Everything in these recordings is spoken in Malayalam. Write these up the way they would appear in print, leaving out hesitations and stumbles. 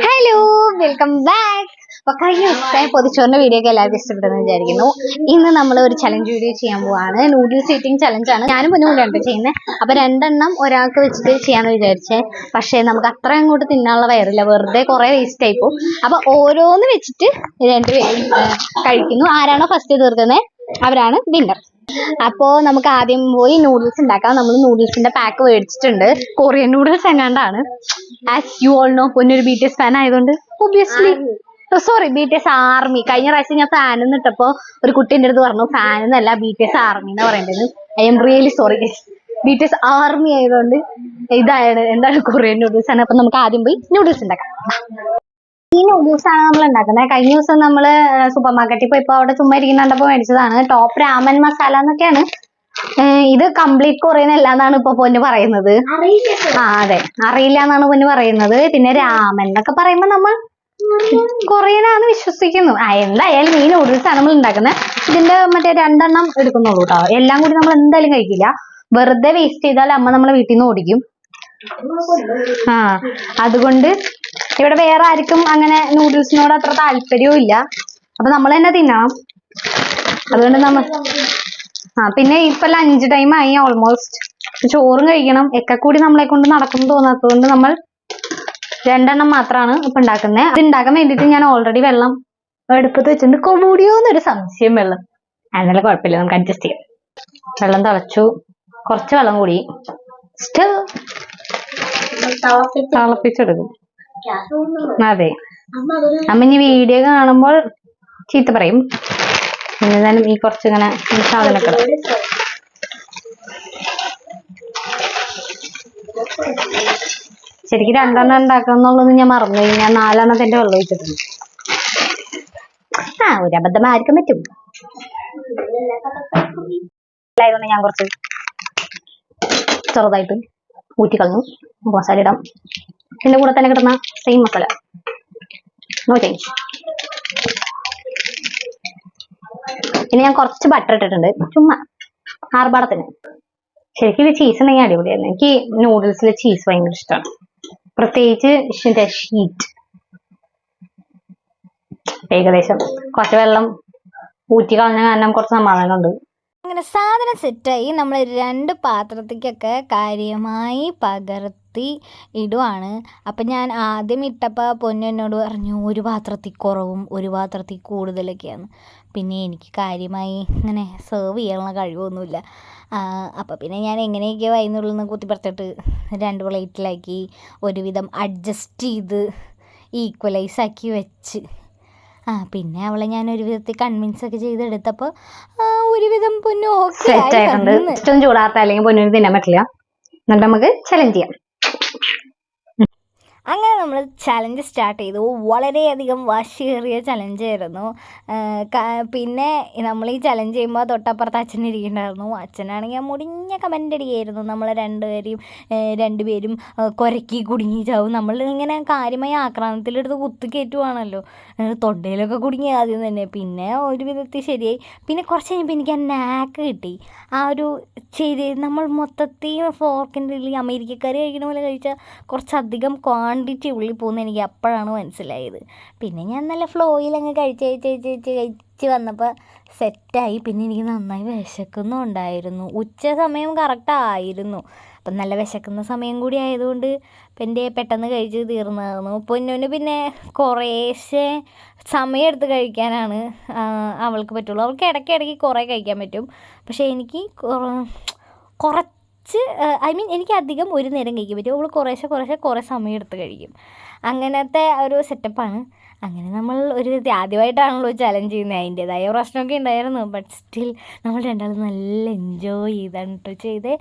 Hello, welcome back. അപ്പൊ കഴിഞ്ഞ ദിവസത്തെ പൊതിച്ചോറിന്റെ വീഡിയോ ഒക്കെ എല്ലാവർക്കും ഇഷ്ടപ്പെട്ടെന്ന് വിചാരിക്കുന്നു. ഇന്ന് നമ്മൾ ഒരു ചലഞ്ച് വീഡിയോ ചെയ്യാൻ പോവാണ്. നൂഡിൽസ് ഈറ്റിംഗ് ചലഞ്ചാണ്. ഞാനും മുന്നേ ചെയ്യുന്നത്. അപ്പൊ 2 എണ്ണം ഒരാൾക്ക് വെച്ചിട്ട് ചെയ്യാന്ന് വിചാരിച്ചേ. പക്ഷെ നമുക്ക് അത്ര അങ്ങോട്ട് തിന്നാനുള്ള വയറില്ല, വെറുതെ കുറെ വേസ്റ്റ് ആയി പോകും. അപ്പൊ ഓരോന്ന് വെച്ചിട്ട് 2 പേരും കഴിക്കുന്നു. ആരാണോ ഫസ്റ്റ് തീർക്കുന്നത് അവരാണ് വിന്നർ. അപ്പോ നമുക്ക് ആദ്യം പോയി നൂഡിൽസ് ഉണ്ടാക്കാം. നമ്മൾ നൂഡിൽസിന്റെ പാക്ക് മേടിച്ചിട്ടുണ്ട്. കൊറിയൻ നൂഡിൽസ് എങ്ങാണ്ടാണ്. ആസ് യു ഓൾ നോ, പൊന്നൊരു BTS ഫാൻ ആയതുകൊണ്ട് ഒബ്വിയസ്ലി BTS ആർമി. കഴിഞ്ഞ പ്രാവശ്യം ഞാൻ ഫാൻ എന്നിട്ടപ്പോ ഒരു കുട്ടീൻ്റെ അടുത്ത് പറഞ്ഞു ഫാൻ എന്നല്ല BTS ആർമി എന്നാ പറയേണ്ടത്. I am really sorry. BTS army ആയതുകൊണ്ട് എന്താണ് കൊറിയൻ നൂഡിൽസ് ആണ്. അപ്പൊ നമുക്ക് ആദ്യം പോയി നൂഡിൽസ് ഉണ്ടാക്കാം. ഈ നൂഡിൽസ് ആണ് നമ്മൾ ഉണ്ടാക്കുന്നത്. കഴിഞ്ഞ ദിവസം നമ്മള് സൂപ്പർ മാർക്കറ്റിൽ പോയപ്പോ അവിടെ ചുമ്മാ ഇരിക്കുന്നുണ്ടപ്പോ മേടിച്ചതാണ്. ടോപ്പ് രാമൻ മസാല എന്നൊക്കെയാണ്. ഇത് കംപ്ലീറ്റ് കൊറിയൻ അല്ല എന്നാണ് ഇപ്പൊ പൊന്ന് പറയുന്നത്. അതെ, അറിയില്ല എന്നാണ് പൊന്ന് പറയുന്നത്. പിന്നെ രാമൻ എന്നൊക്കെ പറയുമ്പോ നമ്മൾ കൊറിയനാന്ന് വിശ്വസിക്കുന്നു. എന്തായാലും ഈ നൂഡിൽസ് ആണ് നമ്മൾ ഉണ്ടാക്കുന്നത്. ഇതിന്റെ മറ്റേ 2 എണ്ണം എടുക്കുന്നുള്ളൂ കേട്ടോ. എല്ലാം കൂടി നമ്മൾ എന്തായാലും കഴിക്കില്ല. വെറുതെ വേസ്റ്റ് ചെയ്താൽ അമ്മ നമ്മളെ വീട്ടിൽ നിന്ന് ഓടിക്കും. അതുകൊണ്ട് ഇവിടെ വേറെ ആർക്കും അങ്ങനെ നൂഡിൽസിനോട് അത്ര താല്പര്യവും ഇല്ല. അപ്പൊ നമ്മൾ തന്നെ തിന്നണം. അതുകൊണ്ട് നമ്മൾ പിന്നെ ഇപ്പൊ ലഞ്ച് ടൈം ആയി ഓൾമോസ്റ്റ്. ചോറും കഴിക്കണം. ഒക്കെ കൂടി നമ്മളെ കൊണ്ട് നടക്കും തോന്നാത്തതുകൊണ്ട് നമ്മൾ 2 എണ്ണം മാത്രമാണ് ഇപ്പൊ ഉണ്ടാക്കുന്നത്. അത് ഉണ്ടാക്കാൻ വേണ്ടിയിട്ട് ഞാൻ ഓൾറെഡി വെള്ളം അടുപ്പത്ത് വെച്ചിട്ടുണ്ട്. കൂടിയോന്നൊരു സംശയം വെള്ളം. എന്നാലും കുഴപ്പമില്ല, നമുക്ക് അഡ്ജസ്റ്റ് ചെയ്യാം. വെള്ളം തിളച്ചു. കുറച്ച് വെള്ളം കൂടി തിളപ്പിച്ചെടുക്കും. അതെ, അമ്മ ഇനി വീഡിയോ കാണുമ്പോൾ ചീത്ത പറയും. എന്തായാലും ഈ കുറച്ചിങ്ങനെ സാധനമൊക്കെ ശരിക്കും 2 എണ്ണം ഉണ്ടാക്കണം എന്നുള്ളത് ഞാൻ മറന്നുപോയി. ഞാൻ 4 എണ്ണത്തിന്റെ വെള്ളം ഒഴിച്ചിട്ടുണ്ട്. ഒരു അബദ്ധം ആർക്കും പറ്റും. ആയതുകൊണ്ട് ഞാൻ കുറച്ച് ചെറുതായിട്ട് ഊറ്റിക്കളഞ്ഞു. മസാല ഇടാം. ഇതിന്റെ കൂടെ തന്നെ കിട്ടുന്ന സെയിം മസാല, നോ ചേഞ്ച്. പിന്നെ ഞാൻ കുറച്ച് ബട്ടർ ഇട്ടിട്ടുണ്ട്, ചുമ്മാ ആർഭാടത്തിന്. ശരിക്കും ഇത് ചീസ് ഉണ്ടെങ്കിൽ അടിപൊളിയായിരുന്നു. എനിക്ക് നൂഡിൽസിൽ ചീസ് ഭയങ്കര ഇഷ്ടമാണ്, പ്രത്യേകിച്ച് ഷീറ്റ്. ഏകദേശം കുറച്ച് വെള്ളം ഊറ്റി കളഞ്ഞ കാരണം കുറച്ച് സമാധാനമുണ്ട്. അങ്ങനെ സാധനം സെറ്റായി. നമ്മൾ 2 പാത്രത്തേക്കൊക്കെ കാര്യമായി പകർത്തി ഇടുവാണ്. അപ്പം ഞാൻ ആദ്യം ഇട്ടപ്പോൾ പൊന്നു എന്നോട് പറഞ്ഞു ഒരു പാത്രത്തിൽ കുറവും ഒരു പാത്രത്തിൽ കൂടുതലൊക്കെയാണ്. പിന്നെ എനിക്ക് കാര്യമായി ഇങ്ങനെ സെർവ് ചെയ്യാനുള്ള കഴിവൊന്നുമില്ല. അപ്പോൾ പിന്നെ ഞാൻ എങ്ങനെയൊക്കെയോ അതിനുള്ളിൽ നിന്ന് കുത്തിപ്പറിച്ചിട്ട് 2 പ്ലേറ്റിലാക്കി ഒരുവിധം അഡ്ജസ്റ്റ് ചെയ്ത് ഈക്വലൈസ് ആക്കി വെച്ച് പിന്നെ അവളെ ഞാൻ ഒരു വിധത്തിൽ കൺവിൻസ് ഒക്കെ ചെയ്തെടുത്തപ്പോൾ ഒരുവിധം പൊന്നു ഓക്കെ ആയിട്ടുണ്ട്. ഇഷ്ടം ചൂടാത്ത അല്ലെങ്കിൽ പൊന്നിന് തിന്നാൻ പറ്റില്ല. എന്നിട്ട് നമുക്ക് ചലഞ്ച് ചെയ്യാം. അങ്ങനെ നമ്മൾ ചലഞ്ച് സ്റ്റാർട്ട് ചെയ്തു. വളരെയധികം വാശിയേറിയ ചലഞ്ചായിരുന്നു. പിന്നെ നമ്മൾ ഈ ചലഞ്ച് ചെയ്യുമ്പോൾ തൊട്ടപ്പുറത്ത് അച്ഛൻ ഇരിക്കുന്നുണ്ടായിരുന്നു. അച്ഛനാണെങ്കിൽ മുടിഞ്ഞ കമൻ്റ് അടിയായിരുന്നു. നമ്മൾ 2 പേരും കുരക്കി കുടുങ്ങി ചാവും. നമ്മൾ ഇങ്ങനെ കാര്യമായ ആക്രമണത്തിലെടുത്ത് കുത്തിക്കയറ്റുവാണല്ലോ. തൊണ്ടയിലൊക്കെ കുടുങ്ങി ആദ്യം തന്നെ. പിന്നെ ഒരു വിധത്തിൽ ശരിയായി. പിന്നെ കുറച്ച് കഴിഞ്ഞപ്പോൾ എനിക്ക് ആ നാക്ക് കിട്ടി. നമ്മൾ മൊത്തത്തിൽ ഫോർക്കിൻ്റെ ഉള്ളിൽ അമേരിക്കക്കാർ കഴിക്കുന്ന പോലെ കഴിച്ചാൽ കുറച്ചധികം ക്വാണ്ടിറ്റി ഉള്ളിൽ പോകുന്നത് എനിക്ക് അപ്പോഴാണ് മനസ്സിലായത്. പിന്നെ ഞാൻ നല്ല ഫ്ലോയിൽ അങ്ങ് കഴിച്ച് വന്നപ്പോൾ സെറ്റായി. പിന്നെ എനിക്ക് നന്നായി വിശക്കുന്നുണ്ടായിരുന്നു. ഉച്ച സമയം കറക്റ്റായിരുന്നു. അപ്പം നല്ല വിശക്കുന്ന സമയം കൂടി ആയതുകൊണ്ട് എൻ്റെ പെട്ടെന്ന് കഴിച്ച് തീർന്നായിരുന്നു. പൊന്നുവിന് പിന്നെ കുറേശ്ശെ സമയമെടുത്ത് കഴിക്കാനാണ് അവൾക്ക് പറ്റുള്ളൂ. അവൾക്ക് ഇടയ്ക്ക് കുറേ കഴിക്കാൻ പറ്റും. പക്ഷേ എനിക്ക് കുറച്ച് എനിക്ക് അധികം ഒരു നേരം കഴിക്കാൻ പറ്റും. അവൾ കുറേ സമയം എടുത്ത് കഴിക്കും. അങ്ങനത്തെ ഒരു സെറ്റപ്പാണ്. അങ്ങനെ നമ്മൾ ഒരു ആദ്യമായിട്ടാണല്ലോ ചലഞ്ച് ചെയ്യുന്നത്. അതിൻ്റേതായ പ്രശ്നമൊക്കെ ഉണ്ടായിരുന്നു. ബട്ട് സ്റ്റിൽ നമ്മൾ രണ്ടാളും നല്ല എൻജോയ് ചെയ്താണ് കേട്ടോ ചെയ്തേ.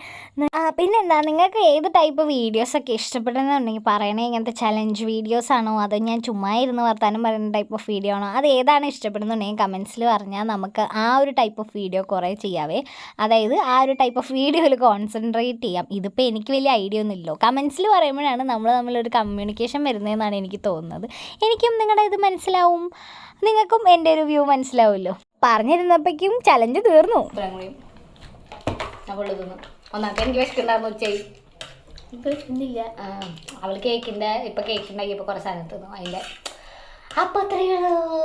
പിന്നെന്താ, നിങ്ങൾക്ക് ഏത് ടൈപ്പ് വീഡിയോസൊക്കെ ഇഷ്ടപ്പെടുന്നുണ്ടെങ്കിൽ പറയണേ. ഇങ്ങനത്തെ ചലഞ്ച് വീഡിയോസാണോ അതോ ഞാൻ ചുമ്മാ ഇരുന്ന് വർത്താനം പറയുന്ന ടൈപ്പ് ഓഫ് വീഡിയോ ആണോ? അത് ഏതാണ് ഇഷ്ടപ്പെടുന്നുണ്ടെങ്കിൽ കമൻസിൽ പറഞ്ഞാൽ നമുക്ക് ആ ഒരു ടൈപ്പ് ഓഫ് വീഡിയോ കുറേ ചെയ്യാവേ. അതായത് ആ ഒരു ടൈപ്പ് ഓഫ് വീഡിയോയിൽ കോൺസെൻട്രേറ്റ് ചെയ്യാം. ഇതിപ്പോൾ എനിക്ക് വലിയ ഐഡിയ ഒന്നുമില്ലല്ലോ. കമൻസിൽ പറയുമ്പോഴാണ് നമ്മൾ തമ്മിലൊരു കമ്മ്യൂണിക്കേഷൻ വരുന്നതെന്നാണ് എനിക്ക് തോന്നുന്നത്. എനിക്കും നിങ്ങളുടെ ഇത് മനസ്സിലാവും, നിങ്ങൾക്കും എൻ്റെ ഒരു വ്യൂ മനസ്സിലാവുമല്ലോ. പറഞ്ഞിരുന്നപ്പോഴേക്കും ചലഞ്ച് തീർന്നു. ഒന്നാമത്തെ എനിക്ക് വിശക്കുണ്ടായിരുന്നു. ഉച്ചയായി ഇപ്പൊ തിന്നില്ല. അവൾ കേക്കിന്റെ കേക്ക് ഉണ്ടാക്കിയപ്പോ കുറെ സാധനം തിന്നു അതിന്റെ. അപ്പൊ അത്രയുള്ളൂ.